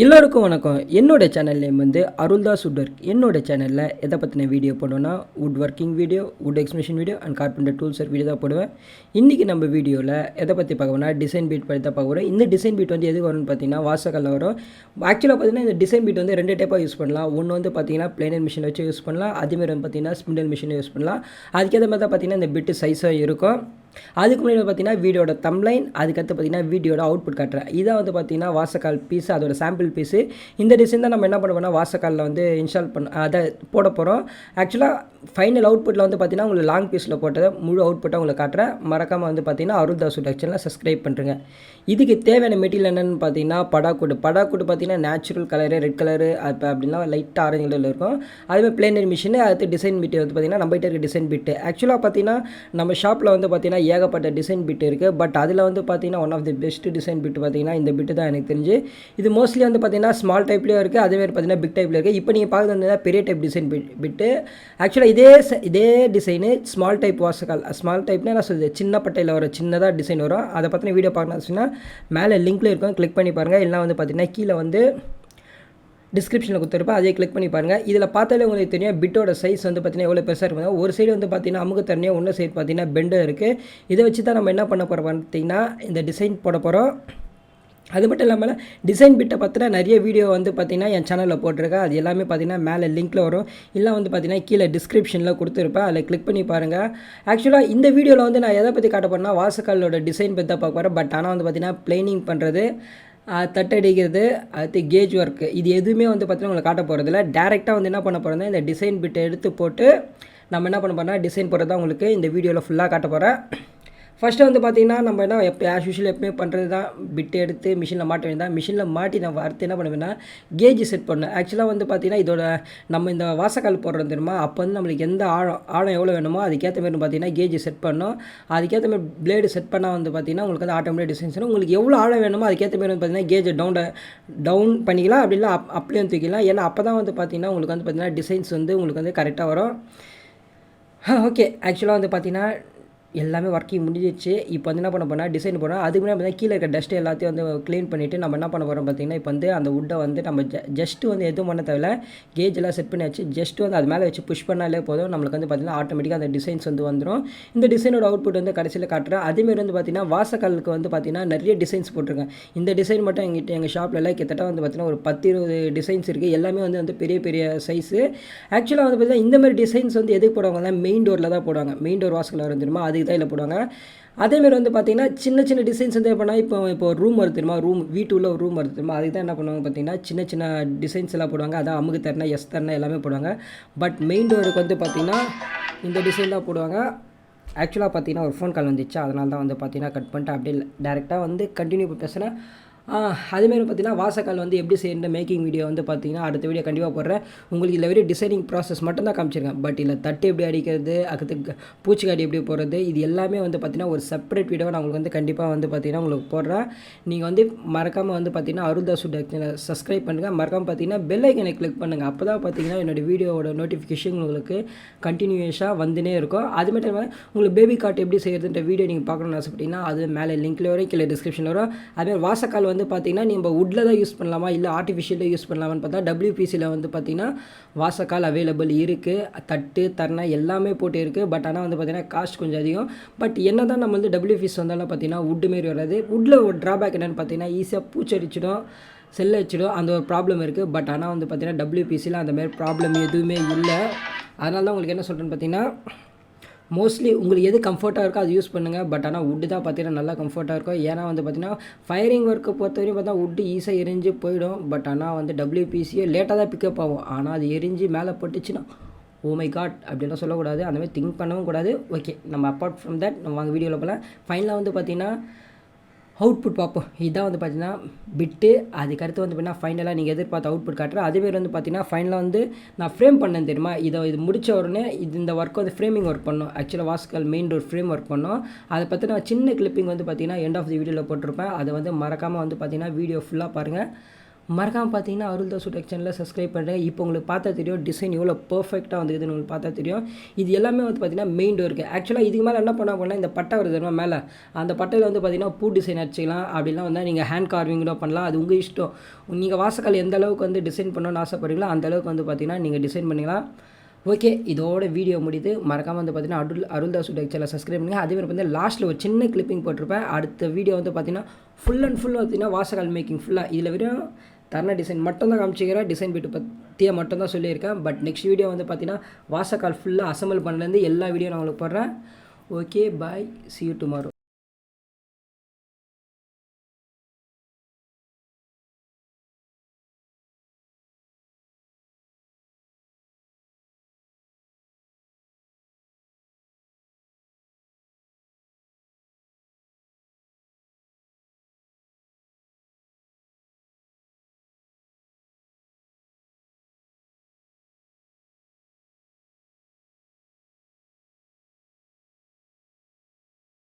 எல்லோருக்கும் வணக்கம். என்னோட சேனல் நேம் வந்து அருள்தாஸ் வுட் ஒர்க். என்னோட சேனலில் எதை பற்றின வீடியோ போடுவேன்னா wood working video, wood expression video and carpenter tools video தான் போடுவேன். இன்றைக்கி நம்ம வீடியோவில் எதை பற்றி பார்க்கணும்னா டிசைன் பீட் பற்றி தான் பார்க்க போகிறோம். இந்த டிசைன் பீட் வந்து எதுக்கு வரும்னு பார்த்தீங்கன்னா வாசக்கல்ல வரும். ஆக்சுவலாக பார்த்தீங்கன்னா இந்த டிசைன் பீட் வந்து ரெண்டு டைப்பாக யூஸ் பண்ணலாம். ஒன்று வந்து பார்த்தீங்கன்னா பிளேனர் மிஷின் வச்சு யூஸ் பண்ணலாம். அதேமாதிரி வந்து பார்த்தீங்கன்னா ஸ்பிண்டல் மிஷினை யூஸ் பண்ணலாம். அதுக்கேற்ற மாதிரி தான் பார்த்தீங்கன்னா இந்த பிட்டு சைஸாக இருக்கும். அதுக்கு முன்னாடி பார்த்தீங்கன்னா வீடியோட தம்ப்லைன், அதுக்கடுத்து பார்த்தீங்கன்னா வீடியோட அவுட்புட் காட்டுறேன். இதான் வந்து பார்த்தீங்கன்னா வாசக்கால் பீஸ், அதோட சாம்பிள் பீஸு. இந்த டிசைன் தான் நம்ம என்ன பண்ணுவோம்னா வாசக்காலில் வந்து இன்ஸ்டால் அதை போட போகிறோம். ஆக்சுவலாக ஃபைனல் அவுட்புட்டில் வந்து பார்த்தீங்கன்னா உங்களுக்கு லாங் பீஸில் போட்டதை முழு அவுட்புட்டாக உங்களுக்கு காட்டுறேன். மறக்காமல் வந்து பார்த்தீங்கன்னா அருள்தாஸ் வுட் சேனலை சப்ஸ்கிரைப் பண்ணுறேங்க. இதுக்கு தேவையான மெட்டீரியல் என்னென்னு பார்த்தீங்கன்னா படாக்கூடு பார்த்தீங்கன்னா நேச்சுரல் கலரு, ரெட் கலரு, அப்போ அப்படின்னா லைட்டாக ஆரஞ்சு கலரில் இருக்கும். அதுமாதிரி பிளேனர் மிஷின், அடுத்து டிசைன் பிட்டு வந்து பார்த்தீங்கன்னா நம்மகிட்ட இருக்க டிசைன் பிட்டு. ஆக்சுவலாக பார்த்தீங்கன்னா நம்ம ஷாப்பில் வந்து பார்த்தீங்கன்னா ஏகப்பட்ட டிசைன் பிட் இருக்குது. பட் அதில் வந்து பார்த்தீங்கன்னா one of the best design bit பார்த்தீங்கன்னா இந்த பிட்டு தான் எனக்கு தெரிஞ்சு. இது மோஸ்ட்லி வந்து பார்த்தீங்கன்னா ஸ்மால் டைப்லேயும் இருக்குது, அதேமாதிரி பார்த்தீங்கன்னா பிக் டைப்பில் இருக்குது. இப்போ நீங்கள் பார்க்குறது வந்து பெரிய டைப் டிசைன் பிட்டு. ஆக்சுவலாக இதே டிசைனு ஸ்மால் டைப் வாசக்கால். ஸ்மால் டைப்னா நான் சொல்லுது சின்ன பட்டையில் வரும், சின்னதாக டிசைன் வரும். அதை பற்றின வீடியோ பார்க்கணும்னு சொன்னால் மேலே லிங்க்கில் இருக்கும், கிளிக் பண்ணி பாருங்கள். இல்லை வந்து பார்த்தீங்கன்னா கீழே வந்து டிஸ்கிரிப்ஷனில் கொடுத்துருப்பேன், அதே கிளிக் பண்ணி பாருங்கள். இதில் பார்த்தாலே உங்களுக்கு தெரியும் பிட்டோட சைஸ் வந்து பார்த்தீங்கன்னா எவ்வளோ பெருசாக இருக்கும். ஒரு சைடு வந்து பார்த்தீங்கன்னா அமுக்கு தரணியாக, ஒன்று சைடு பார்த்தீங்கன்னா பெண்டும் இருக்குது. இதை வச்சு தான் நம்ம என்ன பண்ண போகிறோம் பார்த்தீங்கன்னா இந்த டிசைன் போட போகிறோம். அது மட்டும் இல்லாமல் டிசைன் பிட்டை பற்றின நிறைய வீடியோ வந்து பார்த்திங்கன்னா என் சேனலில் போட்டிருக்கேன். அது எல்லாமே பார்த்திங்கன்னா மேலே லிங்க்கில் வரும், இல்லை வந்து பார்த்திங்கன்னா கீழே டிஸ்கிரிப்ஷனில் கொடுத்துருப்பேன், அதில் கிளிக் பண்ணி பாருங்கள். ஆக்சுவலாக இந்த வீடியோவில் வந்து நான் எதை பற்றி காட்ட போகிறேன்னா வாசக்காலோட டிசைன் பற்றி தான் பார்க்க போகிறேன். பட் ஆனால் வந்து பார்த்திங்கன்னா பிளைனிங் பண்ணுறது, தட்டடிக்கிறது, அடுத்து கேஜ் ஒர்க்கு, இது எதுவுமே வந்து பார்த்திங்கன்னா உங்களுக்கு காட்ட போகிறதில்ல. டேரெக்டாக வந்து என்ன பண்ண போகிறேன்னா இந்த டிசைன் பிட்டை எடுத்து போட்டு நம்ம என்ன பண்ண போகிறோம்னா டிசைன் போடுறது தான் உங்களுக்கு இந்த வீடியோவில் ஃபுல்லாக காட்ட போகிறேன். ஃபஸ்ட்டு வந்து பார்த்திங்கன்னா நம்ம என்ன ஆஸ் யூஷுவல் எப்பவுமே பண்ணுறது தான், பிட்டு எடுத்து மிஷினில் மாட்ட வேண்டியதான். மிஷினில் மாட்டி நான் அடுத்து என்ன பண்ணுவேன்னா கேஜ் செட் பண்ணேன். ஆக்சுவலாக வந்து பார்த்திங்கன்னா இதோட நம்ம இந்த வாசக்கால் போடுறது தெரியுமா, அப்போ வந்து நம்மளுக்கு எந்த ஆழம் எவ்வளோ வேணுமோ அதுக்கேற்ற மாதிரி பார்த்திங்கன்னா கேஜ் செட் பண்ணணும். அதுக்கேற்ற மாதிரி பிளேடு செட் பண்ணால் வந்து பார்த்திங்கன்னா உங்களுக்கு வந்து ஆட்டோமேட்டிக் டிசைன்ஸ் வரும். உங்களுக்கு எவ்வளோ ஆழம் வேணுமோ அதுக்கேற்ற மாதிரி வந்து பார்த்திங்கன்னா கேஜை டவுன் பண்ணிக்கலாம், அப்படி இல்லை அப்படியே தூக்கிக்கலாம். ஏன்னா அப்போ தான் வந்து பார்த்திங்கன்னா உங்களுக்கு வந்து பார்த்திங்கன்னா டிசைன்ஸ் வந்து உங்களுக்கு வந்து கரெக்டாக வரும். ஓகே, ஆக்சுவலாக வந்து பார்த்திங்கன்னா எல்லாமே ஒர்க்கிங் முடிஞ்சிச்சு. இப்போ வந்து என்ன பண்ண போனால் டிசைன் போனால் அதுக்கு முன்னாடி பார்த்தீங்கன்னா கீழே இருக்க டஸ்ட்டு எல்லாத்தையும் வந்து க்ளீன் பண்ணிவிட்டு நம்ம என்ன பண்ண போகிறோம் பார்த்திங்கன்னா இப்போ வந்து அந்த வுட்டை வந்து நம்ம ஜஸ்ட்டு வந்து எதுவும் பண்ண தேவையில்ல, கேஜ் எல்லாம் செட் பண்ணியாச்சு. ஜஸ்ட்டு வந்து அது மேலே வச்சு புஷ் பண்ணாலே போதும், நம்மளுக்கு வந்து பார்த்திங்கன்னா ஆட்டோமேட்டிக்காக அந்த டிசைன்ஸ் வந்து வந்துடும். இந்த டிசைனோட அவுட்புட் வந்து கடைசியில் காட்டுறேன். அதேமாரி வந்து பார்த்திங்கன்னா வாசக்காலுக்கு வந்து பார்த்திங்கன்னா நிறைய டிசைன்ஸ் போட்டிருக்கேன். இந்த டிசைன் மட்டும் எங்கள் ஷாப்பில் எல்லாம் கிட்டத்தட்ட வந்து பார்த்திங்கன்னா ஒரு 10-20 டிசைன்ஸ் இருக்குது. எல்லாமே வந்து பெரிய பெரிய சைஸு. ஆக்சுவலாக வந்து பார்த்திங்கன்னா இந்த மாதிரி டிசைன்ஸ் வந்து எதுக்கு போடுவாங்கன்னா மெயின் டோரில் தான் போடுவாங்க. மெயின் டோர் வாசக்கால் வரும் தெரியுமா, அதுக்கு தான் இல்லை போடுவாங்க. அதேமாரி வந்து பார்த்திங்கன்னா சின்ன சின்ன டிசைன்ஸ் வந்து பண்ணால் இப்போ ரூம் வருது தெரியுமா, வீட்டுள்ள ஒரு ரூம் வருது தெரியுமா, அதுக்கு தான் என்ன பண்ணுவாங்க பார்த்திங்கன்னா சின்ன சின்ன டிசைன்ஸ் எல்லாம் போடுவாங்க. அதான் அமுக்கு தரணை, எஸ் தரணை எல்லாமே போடுவாங்க. பட் மெயின் டோருக்கு வந்து பார்த்திங்கன்னா இந்த டிசைன் தான் போடுவாங்க. ஆக்சுவலாக பார்த்திங்கன்னா ஒரு ஃபோன் கால் வந்துச்சு, அதனால தான் வந்து பார்த்திங்கன்னா கட் பண்ணிட்டு அப்படியே டேரெக்டாக வந்து கண்டினியூ பேசுகிறேன். அதேமாரி பார்த்திங்கன்னா வாசக்கால் வந்து எப்படி செய்யற மேக்கிங் வீடியோ வந்து பார்த்திங்கன்னா அடுத்த வீடியோ கண்டிப்பாக போடுறேன். உங்களுக்கு இதில் வெறும் டிசைனிங் ப்ராசஸ் மட்டும் தான் காமிச்சிருக்கேன். பட் இல்லை தட்டு எப்படி அடிக்கிறது, அதுக்கு பூச்சிக்காடி எப்படி போடுறது, இது எல்லாமே வந்து பார்த்திங்கன்னா ஒரு செப்பரேட் வீடியோ நான் உங்களுக்கு வந்து கண்டிப்பாக வந்து பார்த்திங்கன்னா உங்களுக்கு போடுறேன். நீங்கள் வந்து மறக்காமல் வந்து பார்த்திங்கன்னா அருள்தாஸ் வுட் சேனலை சப்ஸ்கிரைப் பண்ணுங்கள். மறக்காமல் பார்த்திங்கன்னா பெல் ஐக்கனை கிளிக் பண்ணுங்கள். அப்போ தான் பார்த்திங்கன்னா என்னோடய வீடியோவோட நோட்டிஃபிகேஷன் உங்களுக்கு கண்டினியூஸாக வந்துனே இருக்கும். அது மட்டும் இல்லாமல் உங்களுக்கு பேபி கார்ட் எப்படி செய்கிறதுன்ற வீடியோ நீங்கள் பார்க்கணும்னு ஆசைப்பட்டீங்கன்னா அது மேலே லிங்க்கில் வரும், கீழே டிஸ்கிரிப்ஷனில் வரும். அதேமாதிரி வாசக்கால் வந்து பார்த்திங்கன்னா நம்ம வுட்டில் தான் யூஸ் பண்ணலாமா இல்லை ஆர்டிஃபிஷியலில் யூஸ் பண்ணலாமான்னு பார்த்தா WPCயில் வந்து பார்த்திங்கன்னா வாசக்கால் அவைலபிள் இருக்குது. தட்டு தரணை எல்லாமே போட்டு இருக்குது. பட் ஆனால் வந்து பார்த்திங்கன்னா காஸ்ட் கொஞ்சம் அதிகம். பட் என்ன தான் நம்ம வந்து WPC வந்தாலும் பார்த்திங்கன்னா வுட்டு மாரி வராது. வுட்டில் ஒரு ட்ராபேக் என்னென்னு பார்த்திங்கன்னா ஈஸியாக பூச்சடிச்சிடும், செல்ல வச்சிடும், அந்த ஒரு ப்ராப்ளம் இருக்குது. பட் ஆனால் வந்து பார்த்திங்கன்னா WPCயில் அந்தமாரி ப்ராப்ளம் எதுவுமே இல்லை. அதனால தான் உங்களுக்கு என்ன சொல்கிறேன்னு பார்த்திங்கன்னா மோஸ்ட்லி உங்களுக்கு எது கம்ஃபர்ட்டாக இருக்கோ அது யூஸ் பண்ணுங்கள். பட் ஆனால் வுட்டு தான் பார்த்தீங்கன்னா நல்லா கம்ஃபர்ட்டாக இருக்கும். ஏன்னா வந்து பார்த்திங்கன்னா ஃபயரிங் ஒர்க்கை பொறுத்தவரையும் பார்த்தா வுட்டு ஈஸியாக எரிஞ்சு போயிடும். பட் ஆனால் வந்து WPCயே லேட்டாக தான் பிக்கப் ஆகும். ஆனால் அது எரிஞ்சு மேலே போட்டுச்சுன்னா ஓ மை காட் அப்படிலாம் சொல்லக்கூடாது, அந்தமாதிரி திங்க் பண்ணவும் கூடாது. ஓகே, நம்ம அப்பார்ட் ஃப்ரம் தட் நம்ம வாங்க வீடியோவில் போகலாம். ஃபைனலாக வந்து பார்த்திங்கன்னா அவுட்புட் பார்ப்போம். இதுதான் வந்து பார்த்திங்கன்னா பிட்டு. அதுக்கடுத்து வந்து பார்த்திங்கன்னா ஃபைனலாக நீங்கள் எதிர்பார்த்த அவுட்புட் காட்டுறேன். அதேமாரி வந்து பார்த்திங்கன்னா ஃபைனலாக வந்து நான் ஃப்ரேம் பண்ணேன் தெரியுமா, இது முடித்த உடனே இந்த ஒர்க் வந்து ஃப்ரேமிங் ஒர்க் பண்ணோம். ஆக்சுவலாக வாசக்கால் மெயின் டோர் ஃப்ரேம் ஒர்க் பண்ணோம். அதை பற்றி நான் சின்ன கிளிப்பிங் வந்து பார்த்திங்கன்னா எண்ட் ஆஃப் தி வீடியோவில் போட்டிருப்பேன். அதை வந்து மறக்காமல் வந்து பார்த்திங்கன்னா வீடியோ ஃபுல்லாக பாருங்கள். மறக்காமல் பார்த்தீங்கன்னா அருள்தாஸ் உட் சேனலில் சப்ஸ்கிரைப் பண்ணுறேன். இப்போ உங்களுக்கு பார்த்தா தெரியும் டிசைன் எவ்வளோ பர்ஃபெக்டாக வந்துருக்குதுன்னு உங்களுக்கு பார்த்தா தெரியும். இது எல்லாமே வந்து பார்த்தீங்கன்னா மெயின் டோருக்கு. ஆக்சுவலாக இதுக்கு மேலே என்ன பண்ணால் இந்த பட்டை வருது தெரியுமா மேலே, அந்த பட்டையில் வந்து பார்த்தீங்கன்னா பூ டிசைன் அடிச்சிக்கலாம். அப்படிலாம் வந்தால் நீங்கள் ஹேண்ட் கார்விங் கூட பண்ணலாம். அது உங்கள் இஷ்டம். நீங்கள் வாசக்கால் எந்த அளவுக்கு வந்து டிசைன் பண்ணணும்னு ஆசைப்படுறீங்களோ அந்த அளவுக்கு வந்து பார்த்தீங்கன்னா நீங்கள் டிசைன் பண்ணிக்கலாம். ஓகே, இதோட வீடியோ முடியுது. மறக்காமல் வந்து பார்த்தீங்கன்னா அருள்தாஸ் உட் சேனலை சப்ஸ்கிரைப் பண்ணுங்கள். அதே மாதிரி வந்து லாஸ்ட்டில் ஒரு சின்ன கிளிப்பிங் போட்டிருப்பேன். அடுத்த வீடியோ வந்து பார்த்தீங்கன்னா ஃபுல் அண்ட் ஃபுல் பார்த்தீங்கன்னா வாசக்கால் மேக்கிங் ஃபுல்லாக இதில் வெறும் தரண டிசைன் மட்டும் தான் காமிச்சிக்கிறேன். டிசைன் பீட்டு பற்றியே மட்டும் தான் சொல்லியிருக்கேன். பட் நெக்ஸ்ட் வீடியோ வந்து பார்த்தீங்கன்னா வாசக்கால் ஃபுல்லாக அசம்பிள் பண்ணலேருந்து எல்லா வீடியோ நான் உங்களுக்கு போடுறேன். Okay, bye, see you tomorrow.